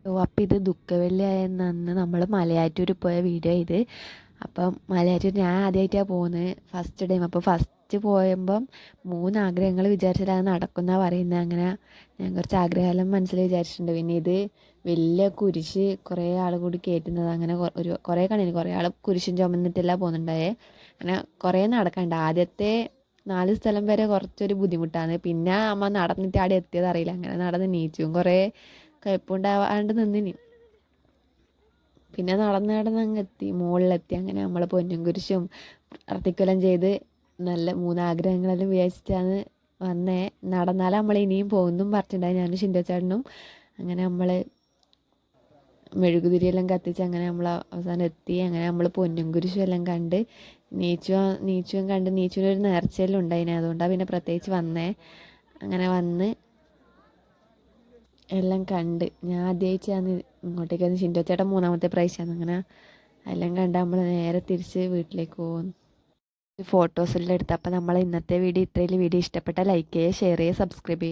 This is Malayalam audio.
അപ്പോൾ ഇത് ദുഃഖവെള്ളി ആയെന്ന് നമ്മൾ മലയാറ്റൂർ പോയ വീഡിയോ ഇത്. അപ്പം മലയാറ്റൂർ ഞാൻ ആദ്യമായിട്ടാണ് പോകുന്നത്, ഫസ്റ്റ് ടൈം. അപ്പോൾ ഫസ്റ്റ് പോയപ്പം 3 ആഗ്രഹങ്ങൾ വിചാരിച്ചിട്ട് അത് നടക്കുമെന്നാണ് പറയുന്നത്. അങ്ങനെ ഞാൻ കുറച്ച് ആഗ്രഹമെല്ലാം മനസ്സിൽ വിചാരിച്ചിട്ടുണ്ട്. പിന്നെ ഇത് വലിയ കുരിശ് കുറേ ആൾ കൂടി കയറ്റുന്നത്, അങ്ങനെ കുറേ കണ്ടിന്. കുറേ ആൾ കുരിശും ചുമന്നിട്ടെല്ലാം പോകുന്നുണ്ടായേ. അങ്ങനെ കുറേ നടക്കണ്ട. ആദ്യത്തെ 4 സ്ഥലം വരെ കുറച്ചൊരു ബുദ്ധിമുട്ടാണ്. പിന്നെ അമ്മ നടന്നിട്ട് അവിടെ എത്തിയത് അറിയില്ല. അങ്ങനെ നടന്ന് നീച്ചും കുറേ കുഴപ്പമുണ്ടാവാണ്ട് നിന്നിനി. പിന്നെ നടന്ന് അങ്ങ് എത്തി, മുകളിലെത്തി. അങ്ങനെ നമ്മൾ പൊന്നും കുരിശും പ്രാർത്ഥിക്കലും ചെയ്ത് നല്ല 3 ആഗ്രഹങ്ങളെല്ലാം വിചാരിച്ചിട്ടാണ് വന്നേ. നടന്നാൽ നമ്മൾ ഇനിയും പോകുന്നും പറഞ്ഞിട്ടുണ്ടായി ഞാനും ഷിൻഡോ. അങ്ങനെ നമ്മൾ മെഴുകുതിരിയെല്ലാം കത്തിച്ച് അങ്ങനെ നമ്മൾ അവസാനം എത്തി. അങ്ങനെ നമ്മൾ പൊന്നും കുരിശും എല്ലാം കണ്ട് നീച്ചും കണ്ട്. നീച്ചുവിനൊരു നേർച്ചയെല്ലാം ഉണ്ടായിന്, അതുകൊണ്ടാണ് പിന്നെ പ്രത്യേകിച്ച് വന്നേ. അങ്ങനെ വന്ന് എല്ലാം കണ്ട്. ഞാൻ ആദ്യമായിട്ടാണ് ഇങ്ങോട്ടേക്ക് വന്ന്. ഷിൻഡോ 3ാമത്തെ പ്രാവശ്യമാണ്. അങ്ങനെ എല്ലാം കണ്ട് നമ്മൾ നേരെ തിരിച്ച് വീട്ടിലേക്ക് പോകുന്നു. ഫോട്ടോസെല്ലാം എടുത്ത്. അപ്പോൾ നമ്മൾ ഇന്നത്തെ വീഡിയോ ഇത്രയും. വീഡിയോ ഇഷ്ടപ്പെട്ടാൽ ലൈക്ക് ചെയ്യുക, ഷെയർ ചെയ്യുക, സബ്സ്ക്രൈബ് ചെയ്യുക.